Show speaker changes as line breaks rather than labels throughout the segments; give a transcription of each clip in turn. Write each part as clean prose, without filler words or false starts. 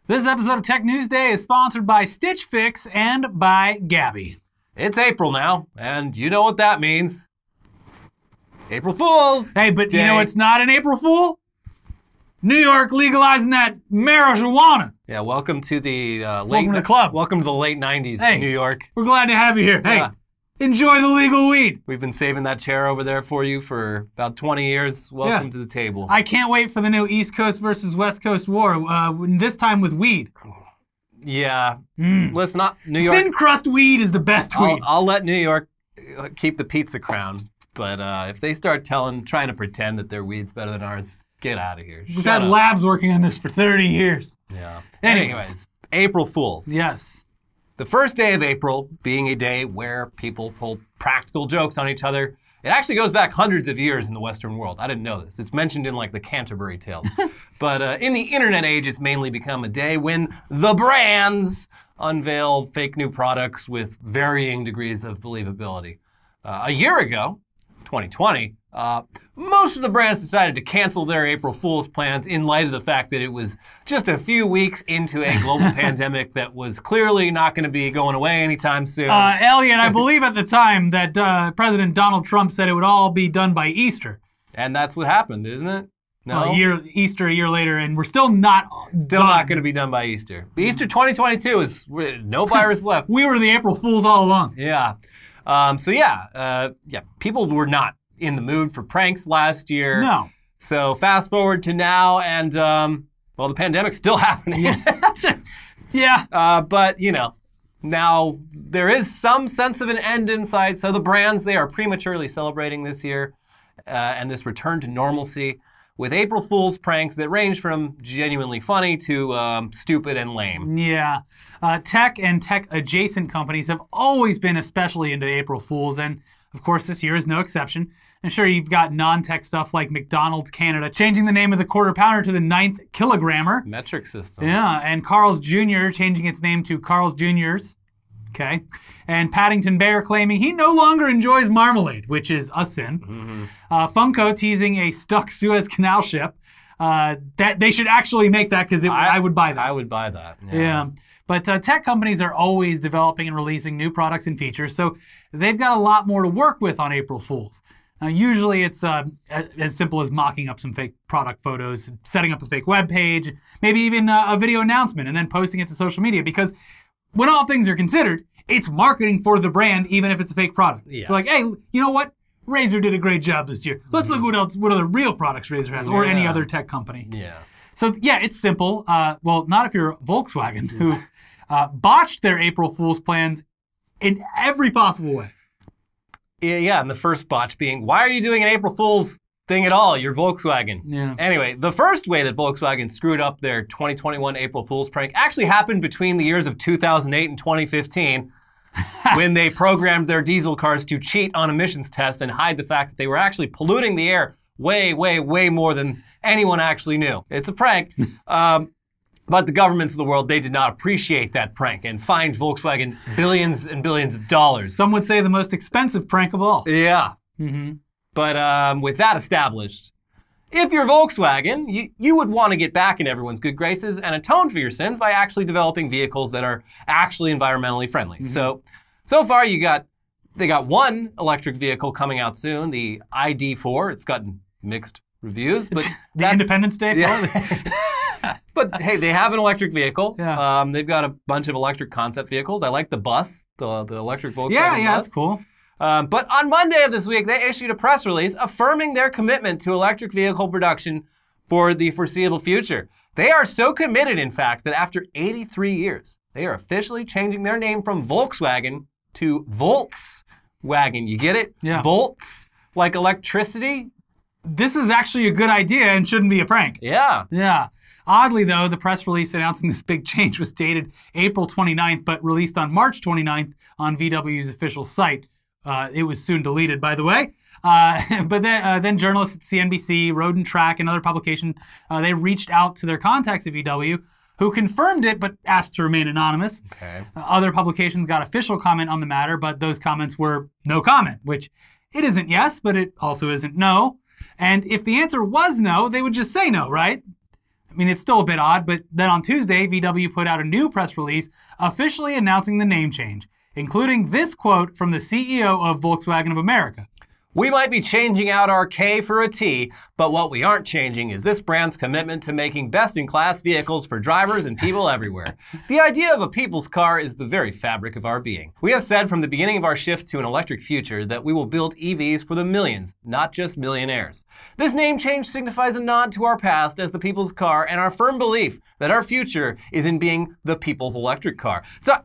This episode of Tech News Day is sponsored by Stitch Fix and by Gabby.
It's April now, and you know what that means. April Fools!
Hey, but
Day.
you know it's not an April Fool? New York legalizing that marijuana.
Yeah, welcome to the
Welcome to the club.
Welcome to the late 90s,
Hey.
New York.
We're glad to have you here.
Yeah.
Hey, enjoy the legal weed.
We've been saving that chair over there for you for about 20 years. Welcome to the table.
I can't wait for the new East Coast versus West Coast war, this time with weed.
Yeah. Let's not... New York...
Thin crust weed is the best weed.
I'll let New York keep the pizza crown, but if they start trying to pretend that their weed's better than ours, get out of here.
We've had labs working on this for 30 years.
Yeah.
Anyways.
April Fools.
Yes.
The first day of April being a day where people pull practical jokes on each other. It actually goes back hundreds of years in the Western world. I didn't know this. It's mentioned in like the Canterbury Tales. But in the internet age, it's mainly become a day when the brands unveil fake new products with varying degrees of believability. A year ago, 2020, most of the brands decided to cancel their April Fool's plans in light of the fact that it was just a few weeks into a global pandemic that was clearly not going to be going away anytime soon.
Elliot, I believe at the time that President Donald Trump said it would all be done by Easter.
And that's what happened, isn't it? No?
Easter a year later, and we're still not
not going to be done by Easter. Easter 2022 is no virus left.
We were the April Fools all along.
Yeah. People were not in the mood for pranks last year.
No.
So fast forward to now, and the pandemic's still happening.
Yeah.
But you know, now there is some sense of an end in sight. So the brands, they are prematurely celebrating this year and this return to normalcy with April Fool's pranks that range from genuinely funny to stupid and lame.
Yeah. Tech and tech-adjacent companies have always been especially into April Fools, and of course this year is no exception. And sure, you've got non-tech stuff like McDonald's Canada changing the name of the quarter pounder to the 9th kilogrammer.
Metric system.
Yeah, and Carl's Jr. changing its name to Carl's Jr.'s. Okay. And Paddington Bear claiming he no longer enjoys marmalade, which is a sin.
Mm-hmm.
Funko teasing a stuck Suez Canal ship. That they should actually make that because I would buy that.
I would buy that.
Yeah. But tech companies are always developing and releasing new products and features, so they've got a lot more to work with on April Fools. Now, usually it's as simple as mocking up some fake product photos, setting up a fake web page, maybe even a video announcement, and then posting it to social media. Because when all things are considered, it's marketing for the brand, even if it's a fake product.
Yes.
They're like, hey, you know what? Razer did a great job this year. Let's look what other real products Razer has, or any other tech company.
Yeah.
So yeah, it's simple. Well, not if you're Volkswagen, who botched their April Fool's plans in every possible way.
Yeah, and the first botch being, why are you doing an April Fool's thing at all? You're Volkswagen.
Yeah.
Anyway, the first way that Volkswagen screwed up their 2021 April Fool's prank actually happened between the years of 2008 and 2015 when they programmed their diesel cars to cheat on emissions tests and hide the fact that they were actually polluting the air way, way, way more than anyone actually knew. It's a prank. But the governments of the world, they did not appreciate that prank and fined Volkswagen billions and billions of dollars.
Some would say the most expensive prank of all.
Yeah.
Mm-hmm.
But with that established, if you're Volkswagen, you would want to get back in everyone's good graces and atone for your sins by actually developing vehicles that are actually environmentally friendly.
Mm-hmm.
So far they got one electric vehicle coming out soon, the ID4. It's gotten mixed reviews, but
the Independence Day.
Yeah. But hey, they have an electric vehicle.
Yeah.
They've got a bunch of electric concept vehicles. I like the bus, the electric Volkswagen
Yeah,
bus.
that's cool.
But on Monday of this week, they issued a press release affirming their commitment to electric vehicle production for the foreseeable future. They are so committed, in fact, that after 83 years, they are officially changing their name from Volkswagen to Voltswagen. You get it?
Yeah.
Volts, like electricity.
This is actually a good idea and shouldn't be a prank.
Yeah.
Yeah. Oddly, though, the press release announcing this big change was dated April 29th, but released on March 29th on VW's official site. It was soon deleted, by the way. But then journalists at CNBC, Road and Track, and other publications, they reached out to their contacts at VW, who confirmed it, but asked to remain anonymous.
Okay.
Other publications got official comment on the matter, but those comments were no comment, which it isn't yes, but it also isn't no. And if the answer was no, they would just say no, right? I mean, it's still a bit odd, but then on Tuesday, VW put out a new press release officially announcing the name change, including this quote from the CEO of Volkswagen of America.
We might be changing out our K for a T, but what we aren't changing is this brand's commitment to making best-in-class vehicles for drivers and people everywhere. The idea of a people's car is the very fabric of our being. We have said from the beginning of our shift to an electric future that we will build EVs for the millions, not just millionaires. This name change signifies a nod to our past as the people's car and our firm belief that our future is in being the people's electric car. So,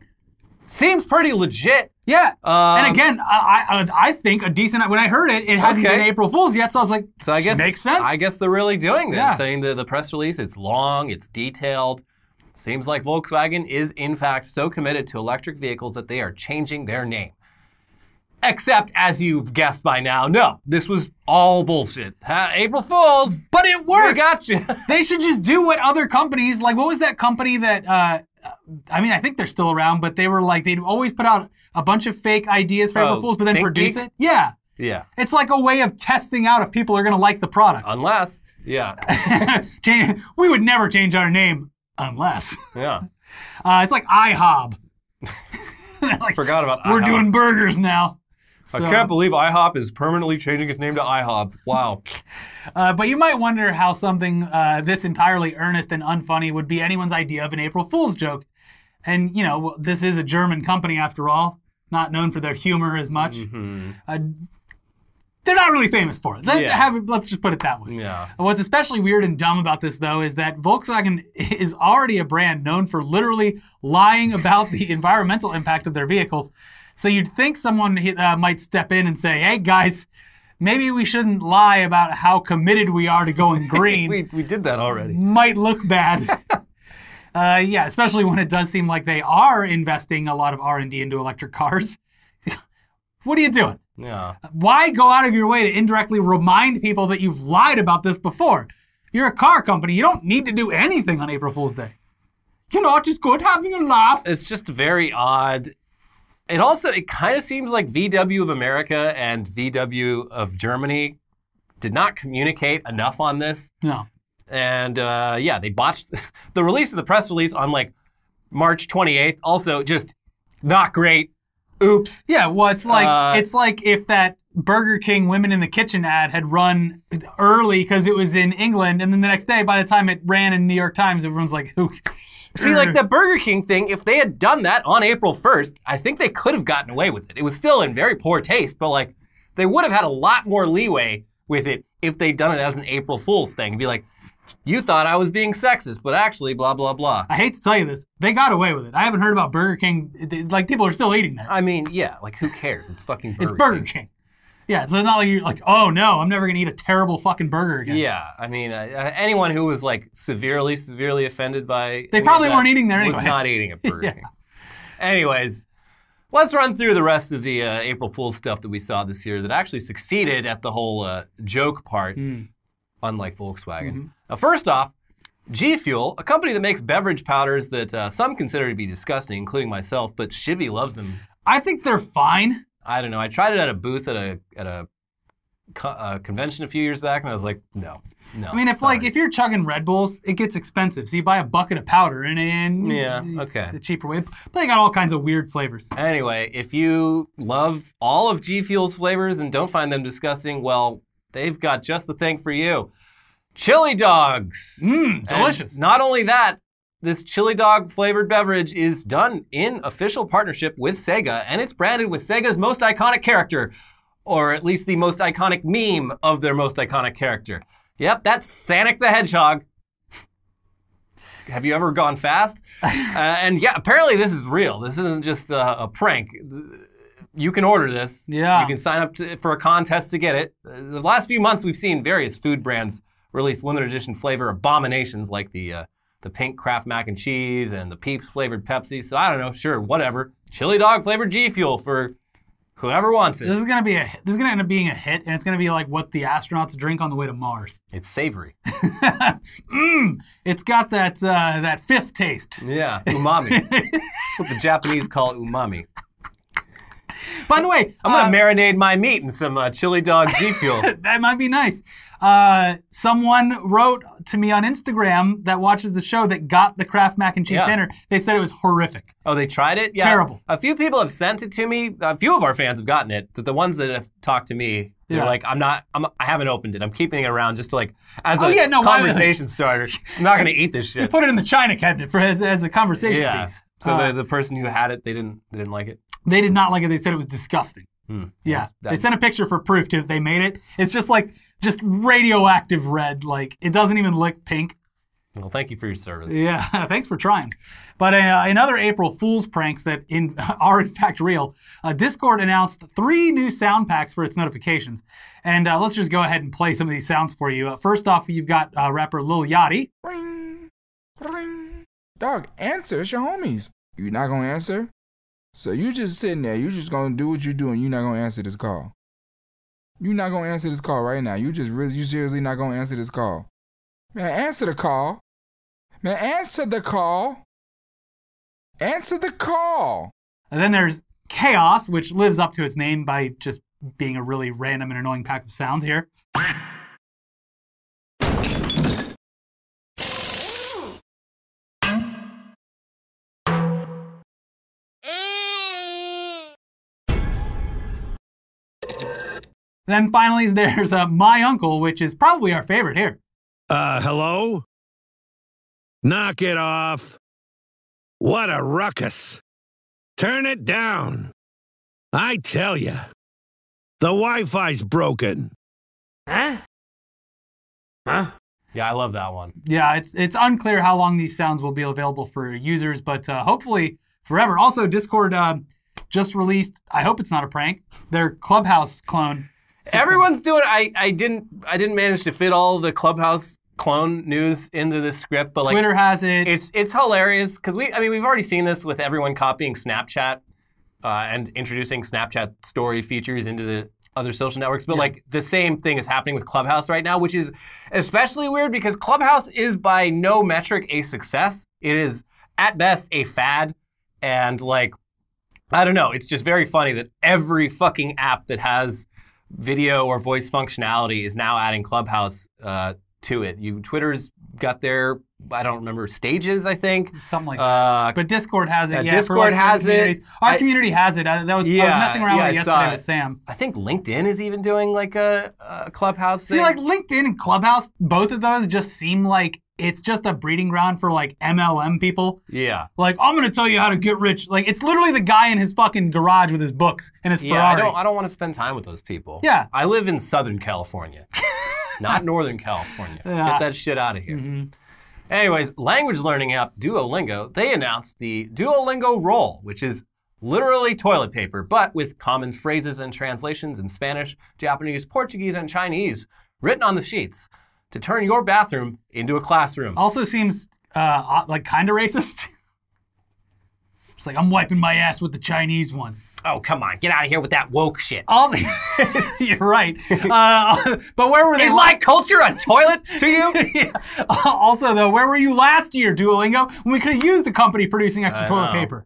seems pretty legit.
Yeah, and again, I think a decent. When I heard it, it hadn't been April Fool's yet, so I was like,
so I guess
makes sense.
I guess they're really doing this,
Yeah.
saying the press release. It's long, it's detailed. Seems like Volkswagen is in fact so committed to electric vehicles that they are changing their name. Except, as you've guessed by now, no, this was all bullshit. April Fools,
But it worked.
we got you.
They should just do what other companies, like what was that company that, I mean, I think they're still around, but they were like, they'd always put out a bunch of fake ideas for April Fools, but then
Think
produce
Geek?
it. Yeah.
Yeah,
It's like a way of testing out if people are going to like the product.
unless, yeah,
We would never change our name unless.
yeah.
It's like Ihop. Like,
Forgot about
we're
IHOP.
doing burgers now.
I
So-
can't believe IHOP is permanently changing its name to IHOP. Wow.
But you might wonder how something this entirely earnest and unfunny would be anyone's idea of an April Fool's joke. And, you know, this is a German company after all, not known for their humor as much. They're not really famous for it. Let's just put it that way.
Yeah.
What's especially weird and dumb about this, though, is that Volkswagen is already a brand known for literally lying about the environmental impact of their vehicles. So you'd think someone might step in and say, hey, guys, maybe we shouldn't lie about how committed we are to going green.
We did that already.
Might look bad. Yeah, especially when it does seem like they are investing a lot of R&D into electric cars. What are you doing?
Yeah.
Why go out of your way to indirectly remind people that you've lied about this before? You're a car company. You don't need to do anything on April Fool's Day. You know, it's just good having a laugh.
It's just very odd. It kind of seems like VW of America and VW of Germany did not communicate enough on this.
No.
And yeah, they botched the release of the press release on like March 28th. Also just not great. Oops.
Yeah, well, it's like if that Burger King Women in the Kitchen ad had run early because it was in England, and then the next day, by the time it ran in New York Times, everyone's like, "Who?"
See, like the Burger King thing, if they had done that on April 1st, I think they could have gotten away with it. It was still in very poor taste, but like they would have had a lot more leeway with it if they'd done it as an April Fool's thing. It'd be like, you thought I was being sexist, but actually blah, blah, blah.
I hate to tell you this, they got away with it. I haven't heard about Burger King. Like, people are still eating there.
I mean, yeah, like who cares? It's fucking Burger
It's Burger King. Yeah, so it's not like you're like, oh no, I'm never gonna eat a terrible fucking burger again.
Yeah, I mean, anyone who was like severely offended by
They probably weren't eating there
was
anyway.
not eating at Burger
Yeah.
King. Anyways, let's run through the rest of the April Fool's stuff that we saw this year that actually succeeded at the whole joke part, unlike Volkswagen. Now, first off, G Fuel, a company that makes beverage powders that some consider to be disgusting, including myself, but Shibby loves them.
I think they're fine.
I don't know. I tried it at a booth at a convention a few years back, and I was like, no.
I mean, if you're chugging Red Bulls, it gets expensive. So you buy a bucket of powder and
Yeah,
it's
okay.
the cheaper way. But they got all kinds of weird flavors.
Anyway, if you love all of G Fuel's flavors and don't find them disgusting, well, they've got just the thing for you. Chili dogs.
Delicious.
And not only that, this chili dog flavored beverage is done in official partnership with Sega, and it's branded with Sega's most iconic character, or at least the most iconic meme of their most iconic character. Yep, that's Sonic the Hedgehog. Have you ever gone fast? And yeah, apparently this is real. This isn't just a prank. You can order this.
Yeah.
You can sign up for a contest to get it. The last few months, we've seen various food brands release limited edition flavor abominations like the pink Kraft mac and cheese and the Peeps flavored Pepsi. So I don't know, sure, whatever. Chili dog flavored G Fuel for whoever wants it.
This is gonna end up being a hit, and it's gonna be like what the astronauts drink on the way to Mars.
It's savory.
It's got that fifth taste.
Yeah, umami. That's what the Japanese call umami.
By the way,
I'm gonna marinate my meat in some chili dog G Fuel.
that might be nice. Someone wrote to me on Instagram that watches the show that got the Kraft mac and cheese dinner. They said it was horrific.
Oh, they tried it? Yeah.
Terrible.
A few people have sent it to me. A few of our fans have gotten it. The ones that have talked to me, they're like, I haven't opened it. I'm keeping it around just to like, as a conversation starter. I'm not going to eat this shit.
You put it in the china cabinet as a conversation piece.
So the person who had it, they didn't like it?
They did not like it. They said it was disgusting. Yeah. They sent a picture for proof too that they made it. It's just like, just radioactive red. Like, it doesn't even look pink.
Well, thank you for your service.
Yeah, thanks for trying. But in other April Fool's pranks that are in fact real, Discord announced 3 new sound packs for its notifications. And let's just go ahead and play some of these sounds for you. First off, you've got rapper Lil Yachty.
Ring, ring. Dog, answer. It's your homies. You not gonna answer? So you just sitting there. You just gonna do what you do and you not gonna answer this call. You not gonna answer this call right now. You seriously not gonna answer this call. Man, answer the call. Man, answer the call. Answer the call.
And then there's Chaos, which lives up to its name by just being a really random and annoying pack of sounds here. Then finally, there's My Uncle, which is probably our favorite here.
Hello? Knock it off. What a ruckus. Turn it down. I tell ya. The Wi-Fi's broken.
Huh? Yeah, I love that one.
Yeah, it's unclear how long these sounds will be available for users, but hopefully forever. Also, Discord just released, I hope it's not a prank, their Clubhouse clone.
Everyone's doing it. I didn't manage to fit all the Clubhouse clone news into this script, but like
Twitter has it.
It's hilarious because we've already seen this with everyone copying Snapchat and introducing Snapchat story features into the other social networks. But like the same thing is happening with Clubhouse right now, which is especially weird because Clubhouse is by no metric a success. It is at best a fad, and like I don't know. It's just very funny that every fucking app that has video or voice functionality is now adding Clubhouse to it. Twitter's got their, I don't remember, stages, I think.
Something like that. But Discord has it. Yeah,
Discord has it.
Our community has it. I was messing around with it yesterday with Sam.
I think LinkedIn is even doing like a Clubhouse thing.
See, like LinkedIn and Clubhouse, both of those just seem like it's just a breeding ground for like MLM people.
Yeah.
Like, I'm going to tell you how to get rich. Like, it's literally the guy in his fucking garage with his books and his Ferrari.
I don't want to spend time with those people.
Yeah.
I live in Southern California, not Northern California.
Yeah.
Get that shit out of here. Anyways, language learning app Duolingo, they announced the Duolingo Roll, which is literally toilet paper, but with common phrases and translations in Spanish, Japanese, Portuguese, and Chinese written on the sheets to turn your bathroom into a classroom.
Also seems like kind of racist. It's like, I'm wiping my ass with the Chinese one.
Oh, come on. Get out of here with that woke shit.
Also, you're right. But where were they?
Is my culture a toilet to you?
Yeah. Also, though, where were you last year, Duolingo, when we could have used a company producing extra toilet paper?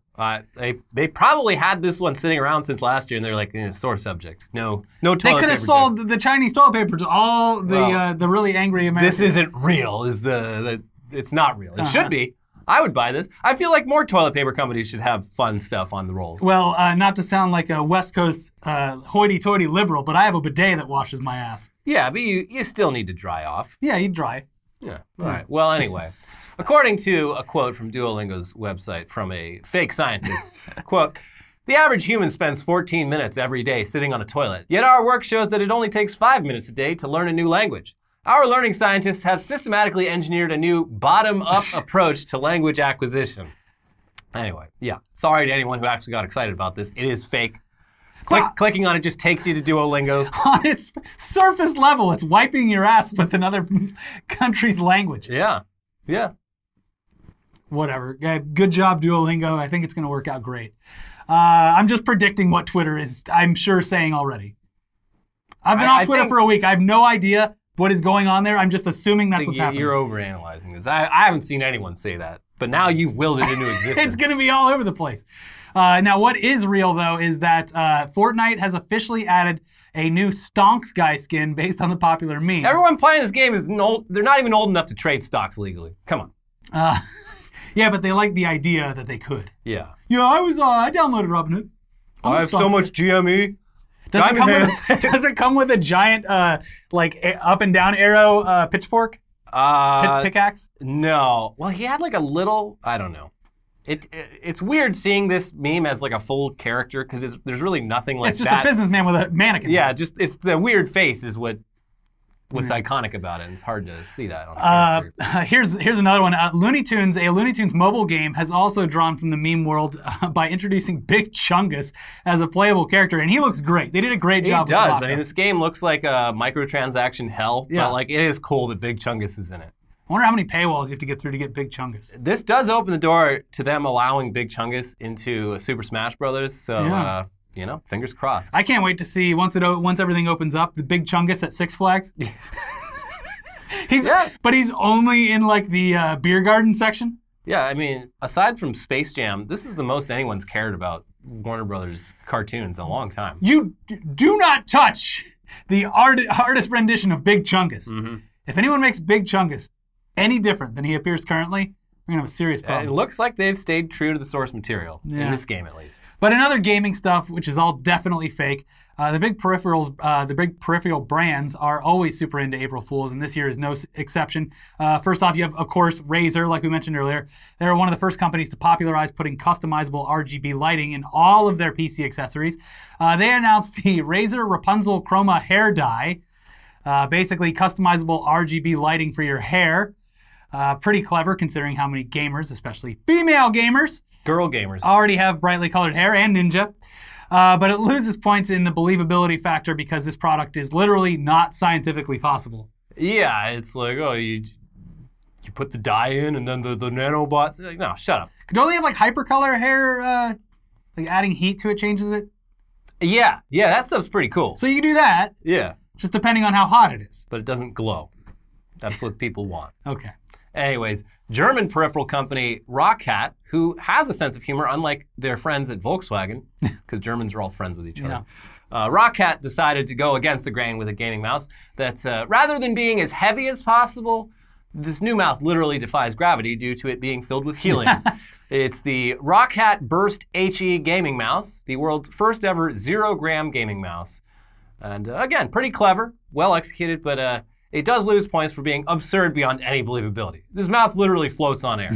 They probably had this one sitting around since last year, and they're like, sore subject. No toilet paper.
They could have sold the Chinese toilet paper to all the really angry Americans.
This isn't real. It's not real. It should be. I would buy this. I feel like more toilet paper companies should have fun stuff on the rolls.
Well, not to sound like a West Coast hoity-toity liberal, but I have a bidet that washes my ass.
Yeah, but you still need to dry off.
Yeah, you dry.
Yeah. All right. Well, anyway, according to a quote from Duolingo's website from a fake scientist, quote, "The average human spends 14 minutes every day sitting on a toilet. Yet our work shows that it only takes 5 minutes a day to learn a new language. Our learning scientists have systematically engineered a new bottom-up approach to language acquisition." Anyway, yeah. Sorry to anyone who actually got excited about this. It is fake. Clicking on it just takes you to Duolingo.
On its surface level, it's wiping your ass with another country's language.
Yeah. Yeah.
Whatever. Good job, Duolingo. I think it's going to work out great. I'm just predicting what Twitter is, I'm sure, saying already. I've been off Twitter for a week. I have no idea what is going on there. I'm just assuming that's what's happening.
You're overanalyzing this. I haven't seen anyone say that But now you've willed it into existence.
It's going to be all over the place. Now, what is real, though, is that Fortnite has officially added a new Stonks guy skin based on the popular meme.
Everyone playing this game is they're not even old enough to trade stocks legally. Come on.
Yeah, but they like the idea that they could.
Yeah.
Yeah, I downloaded Robinhood.
I have so much GME.
Does it come with a giant, like, up and down arrow pitchfork? Pickaxe?
No. Well, he had like a little, I don't know. It's weird seeing this meme as like a full character because there's really nothing like that.
It's just a businessman with a mannequin.
Yeah, it's the weird face is what's iconic about it. And it's hard to see that on a character.
Here's another one. Looney Tunes, a Looney Tunes mobile game, has also drawn from the meme world by introducing Big Chungus as a playable character, and he looks great. They did a great job.
He does. I mean, this game looks like a microtransaction hell, but like it is cool that Big Chungus is in it.
I wonder how many paywalls you have to get through to get Big Chungus.
This does open the door to them allowing Big Chungus into Super Smash Brothers, so you know, fingers crossed.
I can't wait to see once everything opens up, the Big Chungus at Six Flags. But he's only in like the beer garden section.
Yeah, I mean, aside from Space Jam, this is the most anyone's cared about Warner Brothers cartoons in a long time.
You do not touch the artist rendition of Big Chungus.
Mm-hmm.
If anyone makes Big Chungus any different than he appears currently, we're going to have a serious problem.
It looks like they've stayed true to the source material, in this game at least.
But in other gaming stuff, which is all definitely fake, the big peripheral brands are always super into April Fools, and this year is no exception. First off, you have, of course, Razer, like we mentioned earlier. They're one of the first companies to popularize putting customizable RGB lighting in all of their PC accessories. They announced the Razer Rapunzel Chroma hair dye, basically customizable RGB lighting for your hair. Pretty clever considering how many gamers, especially female gamers,
girl gamers,
already have brightly colored hair and ninja. But it loses points in the believability factor because this product is literally not scientifically possible.
Yeah, it's like, oh, you put the dye in and then the nanobots. Like, no, shut up.
Don't they have like hypercolor hair? Like adding heat to it changes it?
Yeah, that stuff's pretty cool.
So you can do that.
Yeah.
Just depending on how hot it is.
But it doesn't glow. That's what people want.
Okay.
Anyways, German peripheral company Rockcat, who has a sense of humor, unlike their friends at Volkswagen, because Germans are all friends with each other. Yeah. Rockcat decided to go against the grain with a gaming mouse that, rather than being as heavy as possible, this new mouse literally defies gravity due to it being filled with helium. It's the Rockcat Burst HE gaming mouse, the world's first ever 0-gram gaming mouse. And again, pretty clever, well executed, but it does lose points for being absurd beyond any believability. This mouse literally floats on air.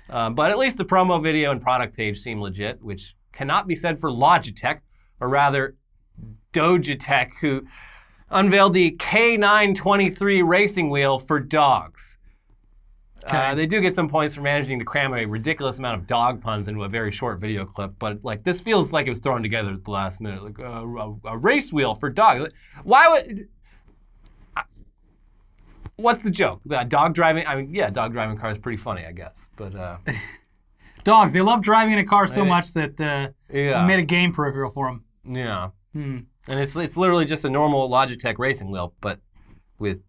But at least the promo video and product page seem legit, which cannot be said for Logitech, or rather Dogitech, who unveiled the K923 racing wheel for dogs. Okay. They do get some points for managing to cram a ridiculous amount of dog puns into a very short video clip, but like this feels like it was thrown together at the last minute. Like a race wheel for dogs. Why would... What's the joke? Dog driving? I mean, yeah, dog driving a car is pretty funny, I guess. But
dogs, they love driving in a car so much that made a game peripheral for them.
Yeah. And it's literally just a normal Logitech racing wheel, but with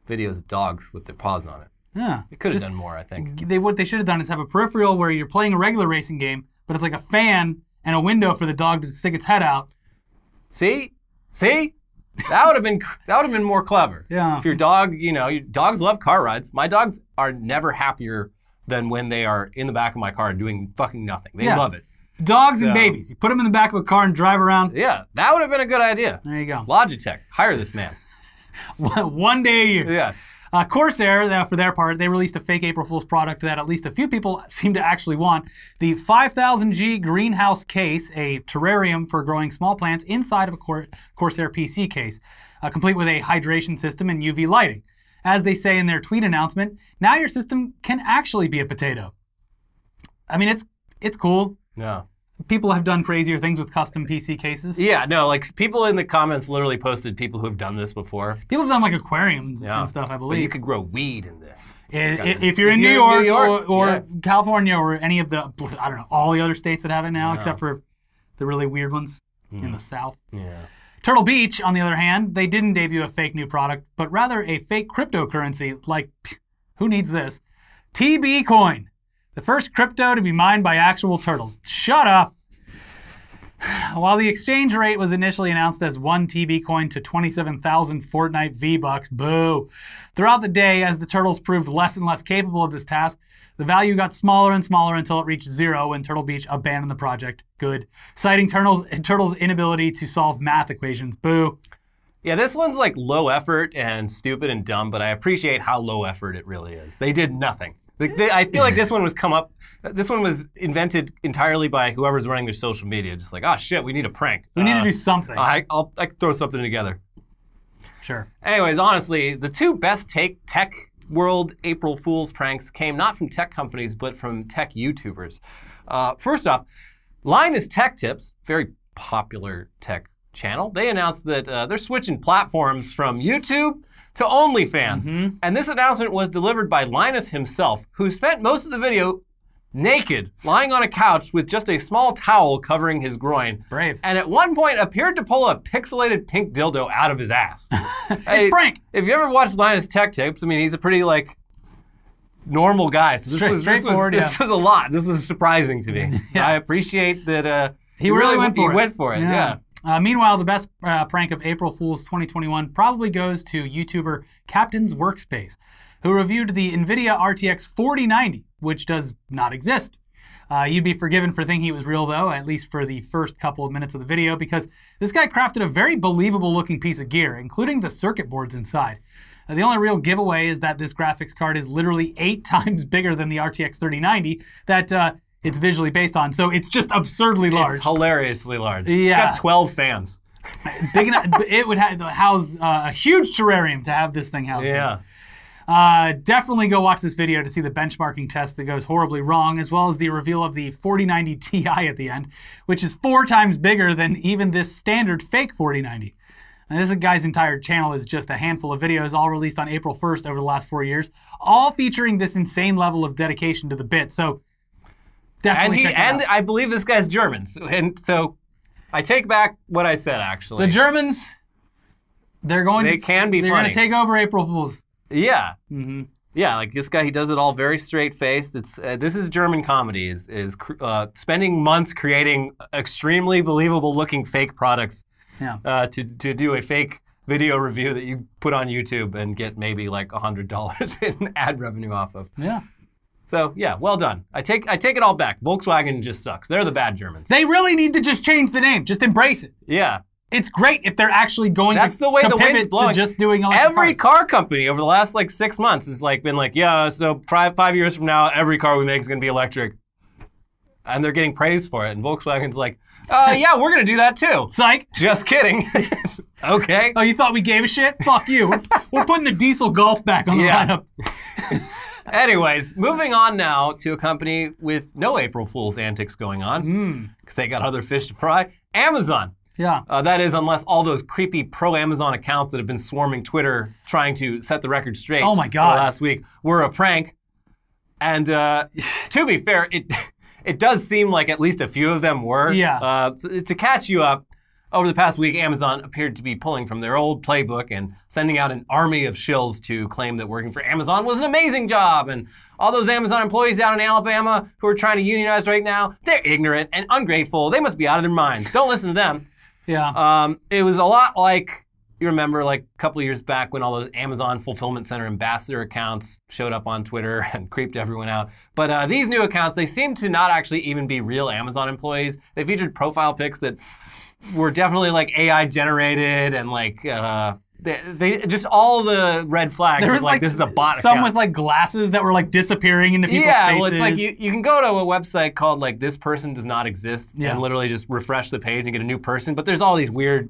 videos of dogs with their paws on it.
Yeah.
It could have done more, I think.
What they should have done is have a peripheral where you're playing a regular racing game, but it's like a fan and a window for the dog to stick its head out.
See? That would have been more clever.
Yeah.
If your dog, dogs love car rides. My dogs are never happier than when they are in the back of my car doing fucking nothing. They love it.
Dogs and babies. You put them in the back of a car and drive around.
Yeah, that would have been a good idea.
There you go.
Logitech, hire this man.
One day a year.
Yeah.
Corsair, for their part, they released a fake April Fool's product that at least a few people seem to actually want. The 5000G greenhouse case, a terrarium for growing small plants inside of a Corsair PC case, complete with a hydration system and UV lighting. As they say in their tweet announcement, now your system can actually be a potato. I mean, it's cool.
Yeah.
People have done crazier things with custom PC cases.
Yeah, no, like people in the comments literally posted people who have done this before.
People have done like aquariums and stuff, I believe.
But you could grow weed in this.
If you're in New York or California or any of the, I don't know, all the other states that have it now, except for the really weird ones in the South.
Yeah.
Turtle Beach, on the other hand, they didn't debut a fake new product, but rather a fake cryptocurrency like, who needs this? TB Coin. The first crypto to be mined by actual turtles. Shut up. While the exchange rate was initially announced as 1 TB coin to 27,000 Fortnite V-Bucks, boo. Throughout the day, as the turtles proved less and less capable of this task, the value got smaller and smaller until it reached 0 when Turtle Beach abandoned the project. Good. Citing Turtles' inability to solve math equations. Boo.
Yeah, this one's like low effort and stupid and dumb, but I appreciate how low effort it really is. They did nothing. I feel like this one was invented entirely by whoever's running their social media. Just like, oh shit, we need a prank.
We need to do something.
I can throw something together.
Sure.
Anyways, honestly, the two best tech world April Fool's pranks came not from tech companies, but from tech YouTubers. First off, Linus Tech Tips, very popular tech channel, they announced that they're switching platforms from YouTube to OnlyFans. And this announcement was delivered by Linus himself, who spent most of the video naked, lying on a couch with just a small towel covering his groin.
Brave.
And at one point appeared to pull a pixelated pink dildo out of his ass.
It's prank.
If you ever watched Linus Tech Tips, I mean, he's a pretty, like, normal guy. So this was a lot. This was surprising to me.
Yeah.
I appreciate that
he really went for it.
He went for it, yeah.
Meanwhile, the best prank of April Fool's 2021 probably goes to YouTuber Captain's Workspace, who reviewed the Nvidia RTX 4090, which does not exist. You'd be forgiven for thinking it was real, though, at least for the first couple of minutes of the video, because this guy crafted a very believable-looking piece of gear, including the circuit boards inside. The only real giveaway is that this graphics card is literally 8 times bigger than the RTX 3090 that it's visually based on, so it's just absurdly large.
It's hilariously large.
Yeah.
It's got 12 fans.
Big enough, it would house a huge terrarium to have this thing housed in. Definitely go watch this video to see the benchmarking test that goes horribly wrong, as well as the reveal of the 4090 Ti at the end, which is 4 times bigger than even this standard fake 4090. And this guy's entire channel is just a handful of videos, all released on April 1st over the last 4 years, all featuring this insane level of dedication to the bit. So definitely check it out.
I believe this guy's German, so I take back what I said. Actually,
the Germans, they're going to take over April Fools.
Yeah. Yeah, like this guy, he does it all very straight-faced. It's this is German comedy, is spending months creating extremely believable-looking fake products to do a fake video review that you put on YouTube and get maybe like $100 in ad revenue off of.
Yeah.
So yeah, well done. I take it all back. Volkswagen just sucks. They're the bad Germans.
They really need to just change the name. Just embrace it.
Yeah.
It's great if they're actually going to pivot to just doing electric
Every
cars.
car company over the last like 6 months has like been like, yeah, so 5 years from now, every car we make is going to be electric. And they're getting praise for it. And Volkswagen's like, yeah, we're going to do that too.
Psych.
Just kidding. Okay.
Oh, you thought we gave a shit? Fuck you. We're putting the diesel Golf back on the lineup.
Anyways, moving on now to a company with no April Fool's antics going on, because they got other fish to fry. Amazon.
Yeah.
That is, unless all those creepy pro-Amazon accounts that have been swarming Twitter trying to set the record straight
oh my God.
last week were a prank. And to be fair, it does seem like at least a few of them were.
Yeah.
To catch you up, over the past week, Amazon appeared to be pulling from their old playbook and sending out an army of shills to claim that working for Amazon was an amazing job. And all those Amazon employees down in Alabama who are trying to unionize right now, they're ignorant and ungrateful. They must be out of their minds. Don't listen to them.
Yeah.
It was a lot like, you remember like a couple of years back when all those Amazon Fulfillment Center ambassador accounts showed up on Twitter and creeped everyone out. But these new accounts, they seem to not actually even be real Amazon employees. They featured profile pics that were definitely like AI generated and like they just all the red flags. There was like this is a bot
some
account.
with like glasses that were like disappearing into people's faces.
Yeah, well, it's like you can go to a website called like this person does not exist and literally just refresh the page and get a new person. But there's all these weird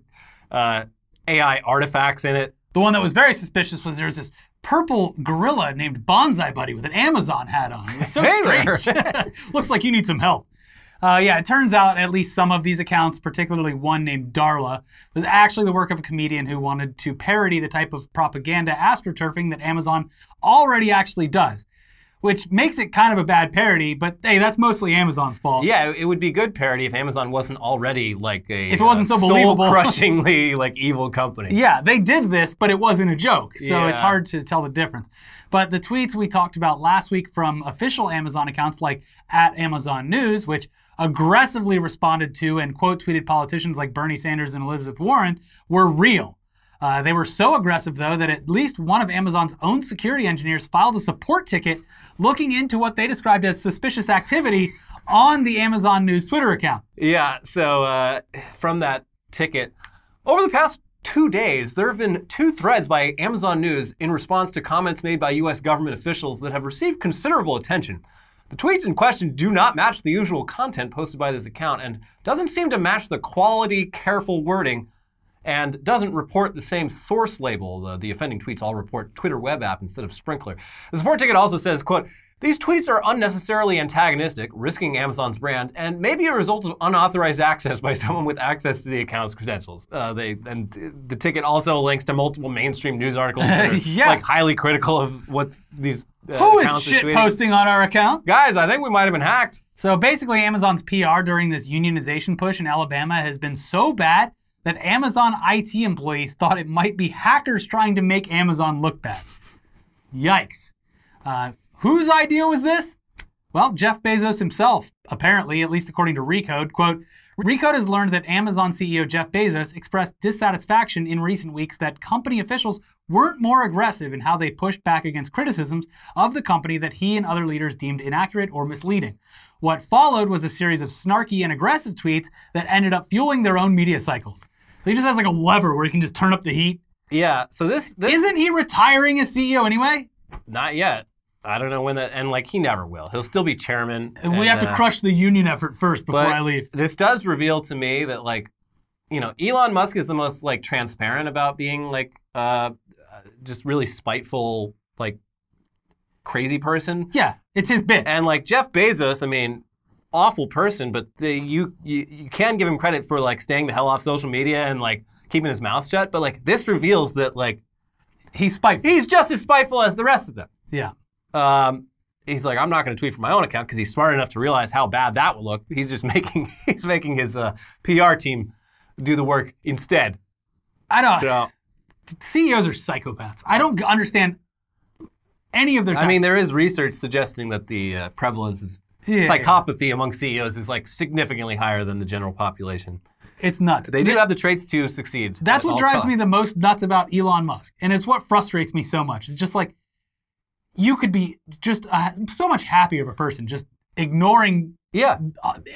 AI artifacts in it.
The one that was very suspicious was there's this purple gorilla named Bonsai Buddy with an Amazon hat on. It was so strange. Looks like you need some help. Yeah, it turns out at least some of these accounts, particularly one named Darla, was actually the work of a comedian who wanted to parody the type of propaganda astroturfing that Amazon already actually does. which makes it kind of a bad parody, but hey, that's mostly Amazon's fault.
Yeah, it would be good parody if Amazon wasn't already like a
if it wasn't so believable,
soul-crushingly like evil company.
Yeah, they did this, but it wasn't a joke, so
Yeah.
it's hard to tell the difference. But the tweets we talked about last week from official Amazon accounts like @AmazonNews, which aggressively responded to and quote tweeted politicians like Bernie Sanders and Elizabeth Warren, were real. They were so aggressive, though, that at least one of Amazon's own security engineers filed a support ticket looking into what they described as suspicious activity on the Amazon News Twitter account.
Yeah, so from that ticket, over the past 2 days, there have been 2 threads by Amazon News in response to comments made by U.S. government officials that have received considerable attention. The tweets in question do not match the usual content posted by this account and doesn't seem to match the quality, careful wording and doesn't report the same source label. The offending tweets all report Twitter web app instead of Sprinkler. The support ticket also says, quote, "These tweets are unnecessarily antagonistic, risking Amazon's brand, and may be a result of unauthorized access by someone with access to the account's credentials." The ticket also links to multiple mainstream news articles that are
Yeah.
like highly critical of what these
Who is
accounts are
shit
tweeting.
posting on our account?
Guys, I think we might have been hacked.
So basically, Amazon's PR during this unionization push in Alabama has been so bad that Amazon IT employees thought it might be hackers trying to make Amazon look bad. Yikes. Whose idea was this? Well, Jeff Bezos himself, apparently, at least according to Recode. Quote, "Recode has learned that Amazon CEO Jeff Bezos expressed dissatisfaction in recent weeks that company officials weren't more aggressive in how they pushed back against criticisms of the company that he and other leaders deemed inaccurate or misleading. What followed was a series of snarky and aggressive tweets that ended up fueling their own media cycles." So he just has like a lever where he can just turn up the heat.
Yeah, so this
Isn't he retiring as CEO anyway?
not yet. I don't know when that, and like he never will. He'll still be chairman.
We have to crush the union effort first before
but
I leave.
This does reveal to me that like, you know, Elon Musk is the most like transparent about being like just really spiteful, like crazy person.
Yeah, it's his bit.
And like Jeff Bezos, I mean, awful person, but you can give him credit for like staying the hell off social media and like keeping his mouth shut. But like this reveals that like
He's spiteful.
he's just as spiteful as the rest of them.
Yeah.
He's like, I'm not going to tweet from my own account because he's smart enough to realize how bad that would look. He's just making his PR team do the work instead.
I don't.
So,
CEOs are psychopaths. I don't understand any of their.
I mean, there is research suggesting that the prevalence of psychopathy among CEOs is like significantly higher than the general population.
It's nuts.
They do have the traits to succeed.
That's
at
what
all
drives
costs.
me the most nuts about Elon Musk, and it's what frustrates me so much. It's just like you could be just so much happier of a person just ignoring
Yeah.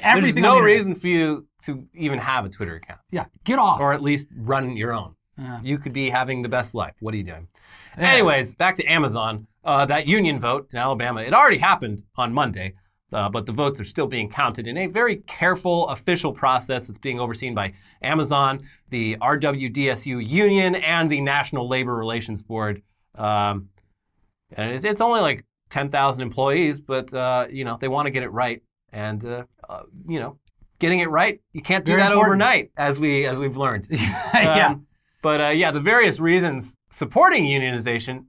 everything.
There's
on
no
the internet.
reason for you to even have a Twitter account.
Yeah, get off.
Or at least run your own.
Yeah.
You could be having the best life. What are you doing?
Yeah.
Anyways, back to Amazon. That union vote in Alabama, it already happened on Monday, but the votes are still being counted in a very careful official process that's being overseen by Amazon, the RWDSU union, and the National Labor Relations Board. And it's only like 10,000 employees, but you know, they want to get it right. And you know, getting it right, you can't do
Very
that
important.
overnight, as we've learned.
Yeah.
But yeah, the various reasons supporting unionization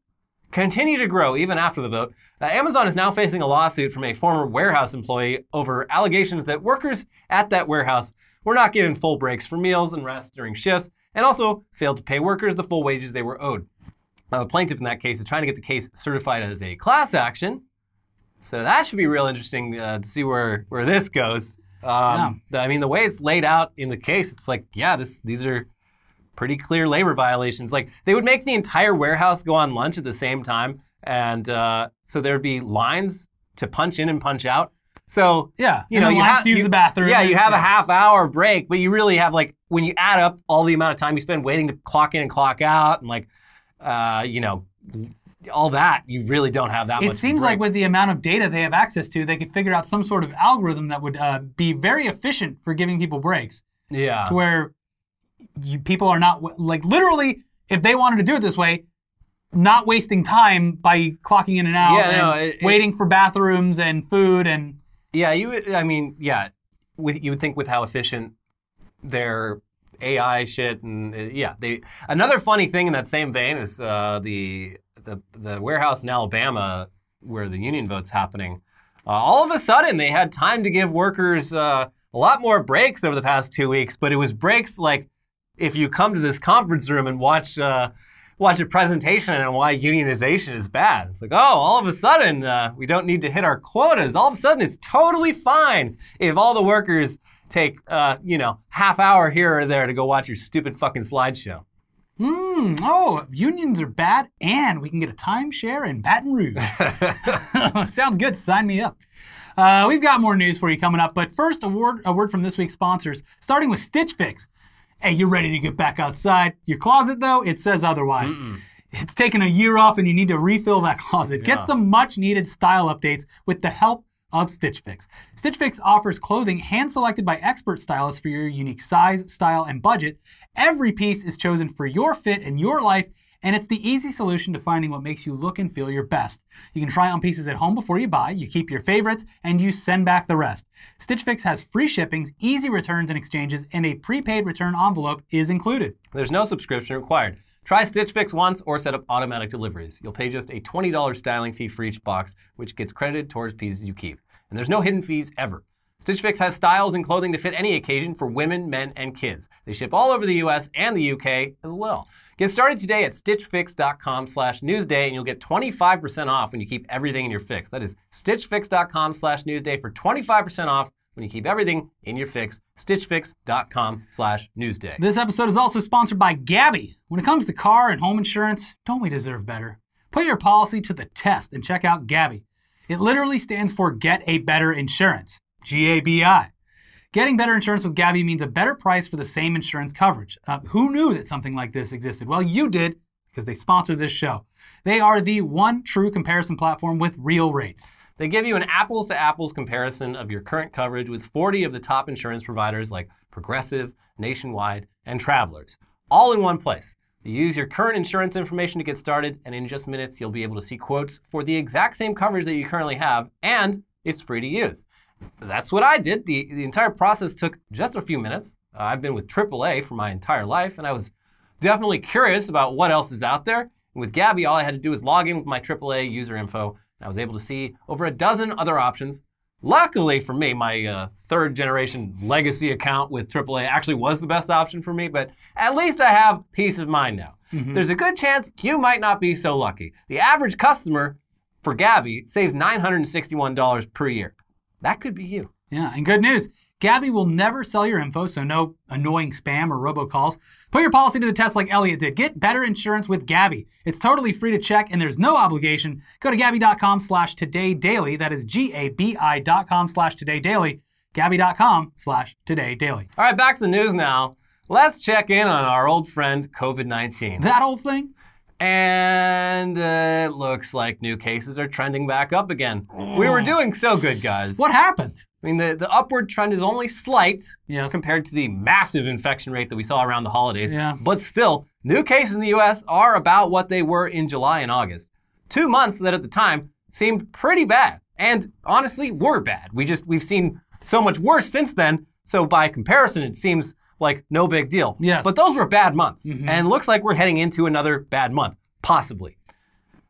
continue to grow even after the vote. Amazon is now facing a lawsuit from a former warehouse employee over allegations that workers at that warehouse were not given full breaks for meals and rest during shifts, and also failed to pay workers the full wages they were owed. The plaintiff in that case is trying to get the case certified as a class action. So that should be real interesting to see where this goes. I mean, the way it's laid out in the case, it's like, yeah, these are pretty clear labor violations. Like, they would make the entire warehouse go on lunch at the same time, and so there'd be lines to punch in and punch out. So
Yeah,
you know,
and
you
lines
have
to use the bathroom.
Yeah, you have a
Yeah.
half-hour break, but you really have like when you add up all the amount of time you spend waiting to clock in and clock out, and like you know, all that, you really don't have that much.
It seems like with the amount of data they have access to, they could figure out some sort of algorithm that would be very efficient for giving people breaks.
yeah,
To where people are not, like literally, if they wanted to do it this way, not wasting time by clocking in and out and waiting for bathrooms and food and...
yeah. I mean, yeah. You would think with how efficient their AI shit and yeah. Another funny thing in that same vein is the warehouse in Alabama where the union vote's happening, all of a sudden they had time to give workers a lot more breaks over the past 2 weeks, but it was breaks like if you come to this conference room and watch a presentation on why unionization is bad. It's like, oh, all of a sudden we don't need to hit our quotas. All of a sudden it's totally fine if all the workers take, half hour here or there to go watch your stupid fucking slideshow.
Oh, unions are bad and we can get a timeshare in Baton Rouge. Sounds good. Sign me up. We've got more news for you coming up, but first a word from this week's sponsors, starting with Stitch Fix. Hey, you're ready to get back outside. Your closet, though, it says otherwise. It's taken a year off and you need to refill that closet. Get some much-needed style updates with the help of Stitch Fix. Stitch Fix offers clothing hand-selected by expert stylists for your unique size, style, and budget. Every piece is chosen for your fit and your life, and it's the easy solution to finding what makes you look and feel your best. You can try on pieces at home before you buy, you keep your favorites, and you send back the rest. Stitch Fix has free shippings, easy returns and exchanges, and a prepaid return envelope is included.
There's no subscription required. Try Stitch Fix once or set up automatic deliveries. You'll pay just a $20 styling fee for each box, which gets credited towards pieces you keep. And there's no hidden fees ever. Stitch Fix has styles and clothing to fit any occasion for women, men, and kids. They ship all over the US and the UK as well. Get started today at stitchfix.com/newsday and you'll get 25% off when you keep everything in your fix. That is stitchfix.com/newsday for 25% off when you keep everything in your fix. stitchfix.com/newsday.
This episode is also sponsored by Gabi. When it comes to car and home insurance, don't we deserve better? Put your policy to the test and check out Gabi. It literally stands for Get a Better Insurance. G-A-B-I. Getting better insurance with Gabi means a better price for the same insurance coverage. Who knew that something like this existed? Well, you did, because they sponsor this show. They are the one true comparison platform with real rates.
They give you an apples-to-apples comparison of your current coverage with 40 of the top insurance providers like Progressive, Nationwide, and Travelers, all in one place. You use your current insurance information to get started, and in just minutes, you'll be able to see quotes for the exact same coverage that you currently have, and it's free to use. That's what I did. The entire process took just a few minutes. I've been with AAA for my entire life, and I was definitely curious about what else is out there. And with Gabi, all I had to do was log in with my AAA user info, and I was able to see over a dozen other options. Luckily for me, my third generation legacy account with AAA actually was the best option for me, but at least I have peace of mind now. There's a good chance you might not be so lucky. The average customer for Gabi saves $961 per year. That could be you.
Yeah, and good news. Gabi will never sell your info, so no annoying spam or robocalls. Put your policy to the test like Elliot did. Get better insurance with Gabi. It's totally free to check, and there's no obligation. Go to Gabi.com/todaydaily. That is GABI.com/todaydaily. Gabi.com/todaydaily.
All right, back to the news now. Let's check in on our old friend COVID-19.
That old thing?
And it looks like new cases are trending back up again. We were doing so good, guys.
What happened?
I mean, the upward trend is only slight
Yes.
compared to the massive infection rate that we saw around the holidays.
Yeah.
But still, new cases in the US are about what they were in July and August. 2 months that at the time seemed pretty bad. And honestly, were bad. We've seen so much worse since then. So by comparison, it seems like no big deal.
Yes.
But those were bad months. And it looks like we're heading into another bad month, possibly.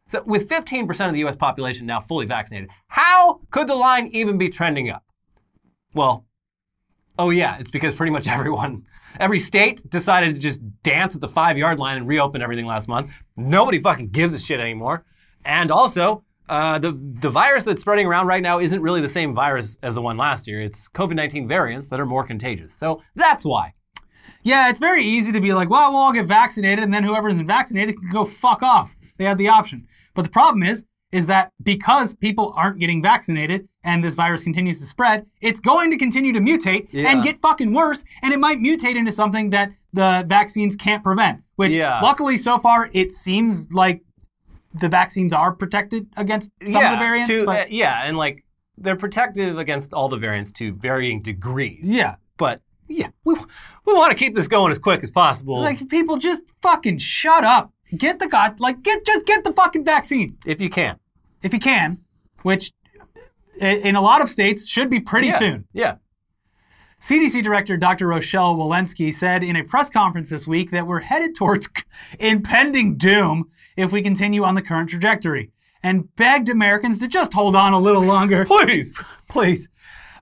So with 15% of the US population now fully vaccinated, how could the line even be trending up? Well, oh yeah, it's because pretty much every state decided to just dance at the 5-yard line and reopen everything last month. Nobody fucking gives a shit anymore. And also, the virus that's spreading around right now isn't really the same virus as the one last year. It's COVID-19 variants that are more contagious. So that's why.
Yeah, it's very easy to be like, well, we'll all get vaccinated, and then whoever isn't vaccinated can go fuck off. They have the option. But the problem is that because people aren't getting vaccinated and this virus continues to spread, it's going to continue to mutate and get fucking worse, and it might mutate into something that the vaccines can't prevent, which luckily so far it seems like the vaccines are protected against some of the variants.
And like they're protective against all the variants to varying degrees.
Yeah.
But yeah, we want to keep this going as quick as possible.
Like, people just fucking shut up. Get the just get the fucking vaccine.
If you can.
If you can, which in a lot of states should be pretty soon.
Yeah.
CDC Director Dr. Rochelle Walensky said in a press conference this week that we're headed towards impending doom if we continue on the current trajectory. and begged Americans to just hold on a little longer.
Please.
Please.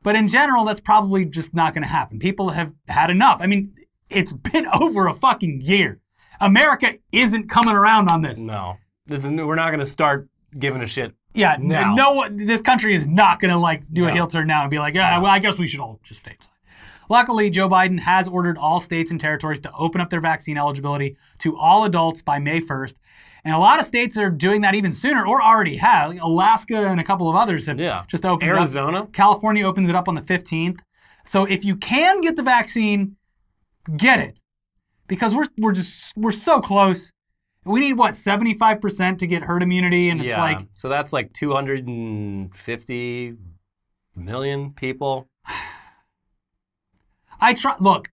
But in general, that's probably just not going to happen. People have had enough. I mean, it's been over a fucking year. America isn't coming around on this.
No. We're not going to start giving a shit.
Yeah,
now.
This country is not going to like do a heel turn now and be like, yeah, well, I guess we should all just stay inside. Luckily, Joe Biden has ordered all states and territories to open up their vaccine eligibility to all adults by May 1st. And a lot of states are doing that even sooner or already have. Like Alaska and a couple of others have just opened
Arizona.
it up. California opens it up on the 15th. So if you can get the vaccine, get it. Because we're so close. We need, 75% to get herd immunity? And it's like...
So that's like 250 million people.
Look,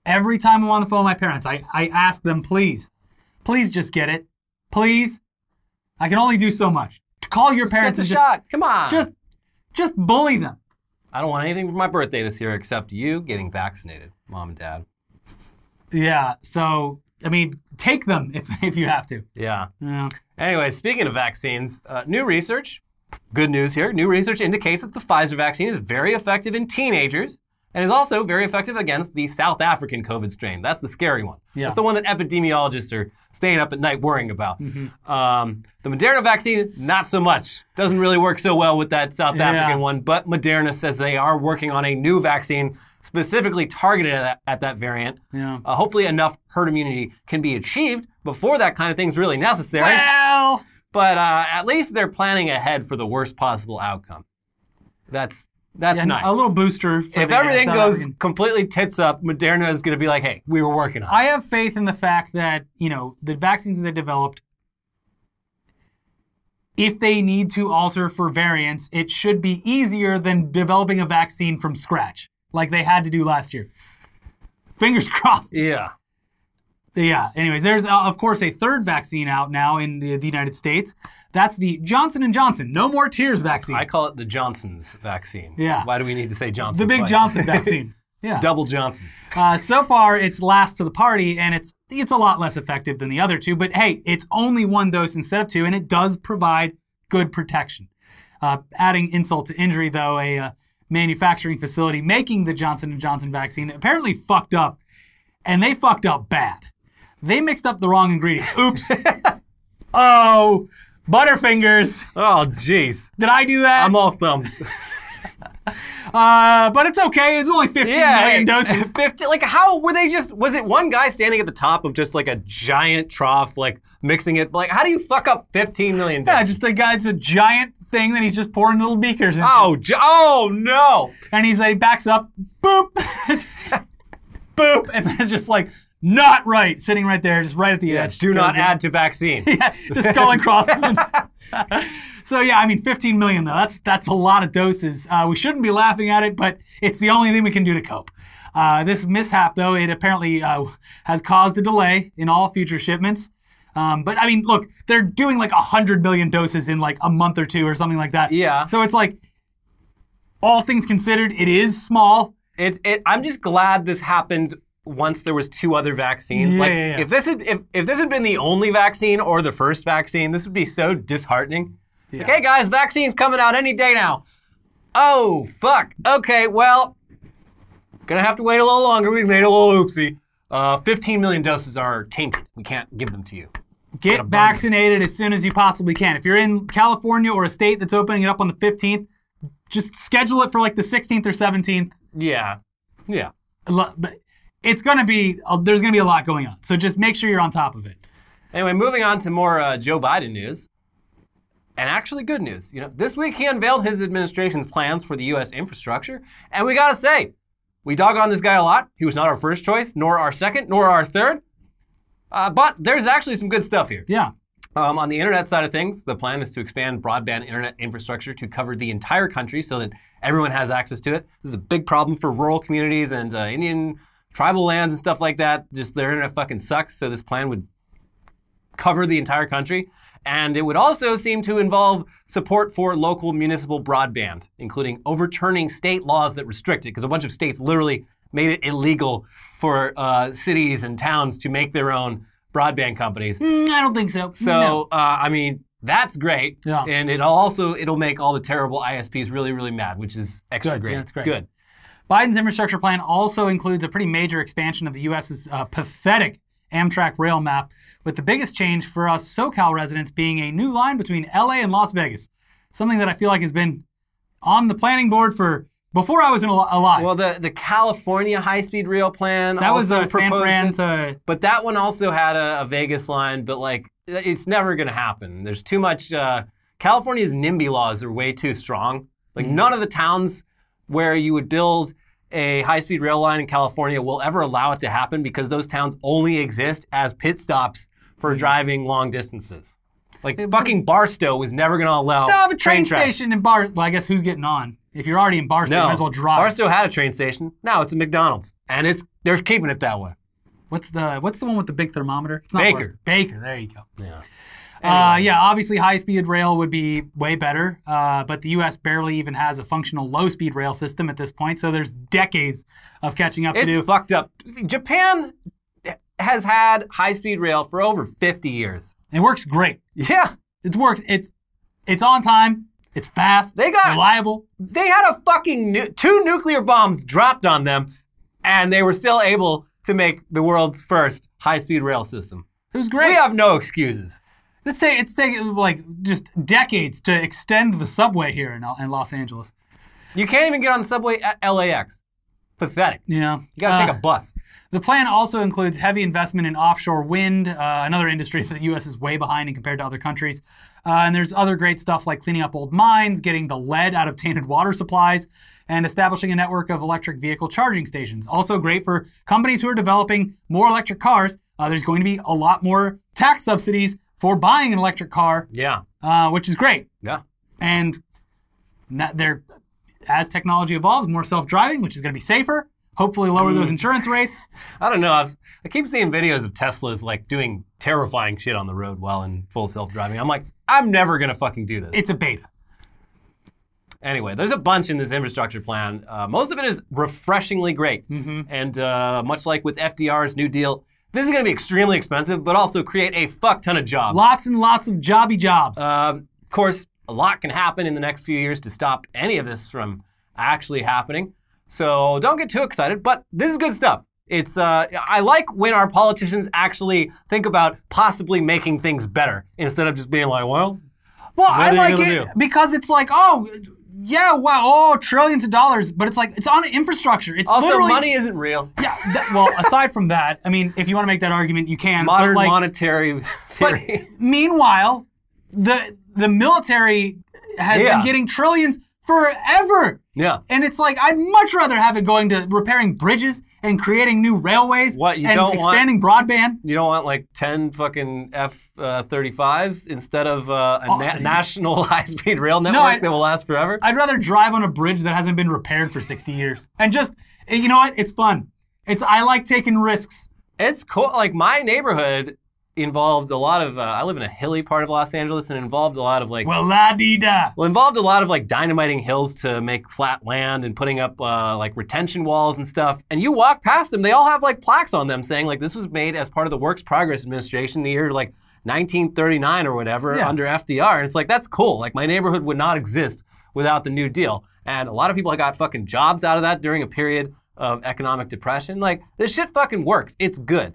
every time I'm on the phone with my parents, I ask them, please just get it. Please. I can only do so much. To call your parents and
shot. Come on.
Just bully them.
I don't want anything for my birthday this year except you getting vaccinated, Mom and Dad.
Yeah, so, I mean, take them if you have to.
Yeah.
Yeah.
Anyway, speaking of vaccines, new research, good news here, new research indicates that the Pfizer vaccine is very effective in teenagers and is also very effective against the South African COVID strain. That's the scary one.
Yeah.
That's the one that epidemiologists are staying up at night worrying about.
Mm-hmm.
The Moderna vaccine, not so much. Doesn't really work so well with that South African one, but Moderna says they are working on a new vaccine specifically targeted at that variant.
Yeah.
Hopefully enough herd immunity can be achieved before that kind of thing's really necessary.
Well...
But at least they're planning ahead for the worst possible outcome. That's nice.
A little booster.
If everything goes completely tits up, Moderna is going to be like, hey, we were working on it.
I have faith in the fact that, the vaccines they developed, if they need to alter for variants, it should be easier than developing a vaccine from scratch, like they had to do last year. Fingers crossed.
Yeah.
Yeah. Anyways, there's, of course, a third vaccine out now in the United States. That's the Johnson & Johnson No More Tears vaccine.
I call it the Johnson's vaccine.
Yeah.
Why do we need to say Johnson?
The big
twice?
Johnson vaccine. Yeah.
Double Johnson.
So far, it's last to the party, and it's a lot less effective than the other two. But hey, it's only one dose instead of two, and it does provide good protection. Adding insult to injury, though, a manufacturing facility making the Johnson & Johnson vaccine apparently fucked up, and they fucked up bad. They mixed up the wrong ingredients. Oops. Oh, Butterfingers.
Oh, jeez.
Did I do that?
I'm all thumbs.
But it's okay. It's only 15 million doses.
50, like, how were they was it one guy standing at the top of just like a giant trough, like mixing it? Like, how do you fuck up 15 million doses?
Yeah, just a guy, it's a giant thing that he's just pouring little beakers into.
Oh, no.
And he backs up, boop, boop, and there's just like, not right, sitting right there, just right at the edge.
Do not add to vaccine.
Yeah, the skull and crossbones. So yeah, I mean, 15 million though, that's a lot of doses. We shouldn't be laughing at it, but it's the only thing we can do to cope. This mishap though, it apparently has caused a delay in all future shipments. But I mean, look, they're doing like 100 million doses in like a month or two or something like that.
Yeah.
So it's like, all things considered, it is small.
I'm just glad this happened once there was two other vaccines.
Yeah.
If this had been the only vaccine or the first vaccine, this would be so disheartening.
Yeah.
Like, hey guys, vaccine's coming out any day now. Oh, fuck. Okay, well, gonna have to wait a little longer. We made a little oopsie. 15 million doses are tainted. We can't give them to you.
Get vaccinated as soon as you possibly can. If you're in California or a state that's opening it up on the 15th, just schedule it for like the 16th or 17th.
Yeah.
But it's going to be, there's going to be a lot going on. So just make sure you're on top of it.
Anyway, moving on to more Joe Biden news. And actually good news. This week he unveiled his administration's plans for the U.S. infrastructure. And we got to say, we dog on this guy a lot. He was not our first choice, nor our second, nor our third. But there's actually some good stuff here.
Yeah.
On the internet side of things, the plan is to expand broadband internet infrastructure to cover the entire country so that everyone has access to it. This is a big problem for rural communities and Indian tribal lands and stuff like that. Just their internet fucking sucks, so this plan would cover the entire country. And it would also seem to involve support for local municipal broadband, including overturning state laws that restrict it, because a bunch of states literally made it illegal for cities and towns to make their own broadband companies.
I don't think so.
So,
No.
I mean, That's great.
Yeah.
And it'll make all the terrible ISPs really, really mad, which is extra great.
Yeah, it's great.
Good.
Biden's infrastructure plan also includes a pretty major expansion of the U.S.'s pathetic Amtrak rail map, with the biggest change for us SoCal residents being a new line between L.A. and Las Vegas, something that I feel like has been on the planning board for before I was alive.
Well, the California high-speed rail plan
that was
also
San Fran
proposed
to...
But that one also had a Vegas line, but like it's never going to happen. There's too much. California's NIMBY laws are way too strong. Like none of the towns where you would build a high-speed rail line in California will ever allow it to happen because those towns only exist as pit stops for driving long distances. Like fucking Barstow was never going to allow.
They'll have a train
tracks.
station in Barstow. Well, I guess who's getting on? If you're already in Barstow, you might as well drive.
Barstow had a train station. Now it's a McDonald's, and they're keeping it that way.
What's the one with the big thermometer? It's not
Baker.
Barstow. Baker. There you go.
Yeah.
Yeah, obviously high-speed rail would be way better, but the U.S. barely even has a functional low-speed rail system at this point, so there's decades of catching up to do.
It's fucked up. Japan has had high-speed rail for over 50 years.
It works great.
Yeah.
It works. It's on time. It's fast. Reliable.
They had a fucking 2 nuclear bombs dropped on them, and they were still able to make the world's first high-speed rail system.
It was great.
We have no excuses.
Let's say it's taken like just decades to extend the subway here in Los Angeles.
You can't even get on the subway at LAX. Pathetic.
Yeah.
You gotta take a bus.
The plan also includes heavy investment in offshore wind, another industry that the U.S. is way behind in compared to other countries. And there's other great stuff like cleaning up old mines, getting the lead out of tainted water supplies, and establishing a network of electric vehicle charging stations. Also great for companies who are developing more electric cars. There's going to be a lot more tax subsidies for buying an electric car, which is great.
Yeah.
And as technology evolves, more self-driving, which is going to be safer, hopefully lower those insurance rates.
I don't know. I keep seeing videos of Teslas like doing terrifying shit on the road while in full self-driving. I'm like, I'm never going to fucking do this.
It's a beta.
Anyway, there's a bunch in this infrastructure plan. Most of it is refreshingly great. And much like with FDR's New Deal, this is going to be extremely expensive, but also create a fuck ton of jobs.
Lots and lots of jobby jobs.
Of course, a lot can happen in the next few years to stop any of this from actually happening. So don't get too excited, but this is good stuff. It's I like when our politicians actually think about possibly making things better instead of just being like, well,
I like it because it's like, oh, yeah, wow, oh, trillions of dollars, but it's like, it's on infrastructure. It's
also,
literally,
money isn't real.
Yeah, well, aside from that, I mean, if you want to make that argument, you can.
Modern
but
monetary theory.
But meanwhile, the military has been getting trillions forever.
Yeah.
And it's like, I'd much rather have it going to repairing bridges and creating new railways and expanding broadband.
You don't want like 10 fucking F-35s instead of a national high-speed rail network that will last forever?
I'd rather drive on a bridge that hasn't been repaired for 60 years. And just, you know what? It's fun. I like taking risks.
It's cool. Like my neighborhood involved a lot of, I live in a hilly part of Los Angeles, and involved a lot of like... involved a lot of like dynamiting hills to make flat land and putting up like retention walls and stuff. And you walk past them, they all have like plaques on them saying like this was made as part of the Works Progress Administration in the year like 1939 or whatever under FDR. And it's like, that's cool. Like my neighborhood would not exist without the New Deal. And a lot of people got fucking jobs out of that during a period of economic depression. Like this shit fucking works. It's good.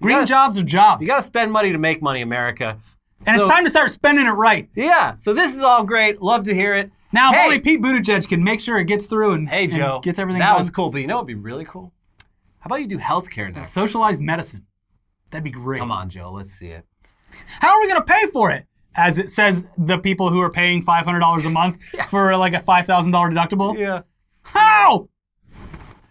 Green jobs are jobs.
You gotta spend money to make money, America.
And it's time to start spending it right.
Yeah, so this is all great. Love to hear it.
Now, if only Pete Buttigieg can make sure it gets through and,
Joe,
and gets everything
that
done.
Was cool, but you know what would be really cool? How about you do healthcare next?
Socialized medicine. That'd be great.
Come on, Joe, let's see it.
How are we gonna pay for it? As it says, the people who are paying $500 a month for like a $5,000 deductible?
Yeah.
How?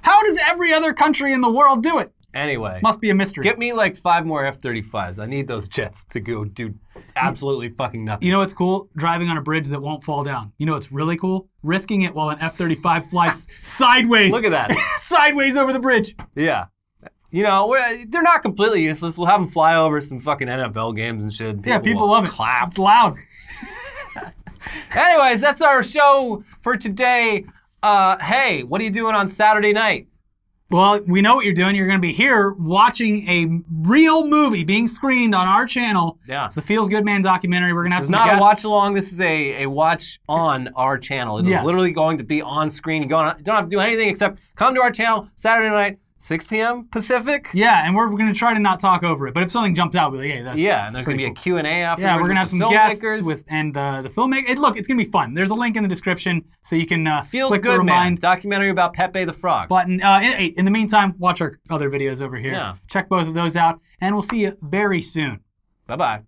How does every other country in the world do it?
Anyway.
Must be a mystery.
Get me like 5 more F-35s. I need those jets to go do absolutely fucking nothing.
You know what's cool? Driving on a bridge that won't fall down. You know what's really cool? Risking it while an F-35 flies sideways.
Look at that.
Sideways over the bridge.
Yeah. You know, they're not completely useless. We'll have them fly over some fucking NFL games and shit.
People love it.
Clap.
It's loud.
Anyways, that's our show for today. Hey, what are you doing on Saturday night?
Well, we know what you're doing. You're going to be here watching a real movie being screened on our channel.
Yeah.
It's the Feels Good Man documentary. We're going to have
It's
some
not
guests.
a watch along. This is a watch on our channel. It is
Yes.
literally going to be on screen. You don't have to do anything except come to our channel Saturday night, 6 p.m. Pacific.
Yeah, and we're going to try to not talk over it. But if something jumped out, we'll be like, hey, that's
Yeah, and there's going to be
pretty
a Q&A afterwards.
Yeah, we're going to have
with
some
the
guests
filmmakers.
and the filmmaker. Look, it's going to be fun. There's a link in the description so you can
Feels
click the
Good Man,
remind
documentary about Pepe the Frog.
button. In the meantime, watch our other videos over here.
Yeah.
Check both of those out, and we'll see you very soon.
Bye-bye.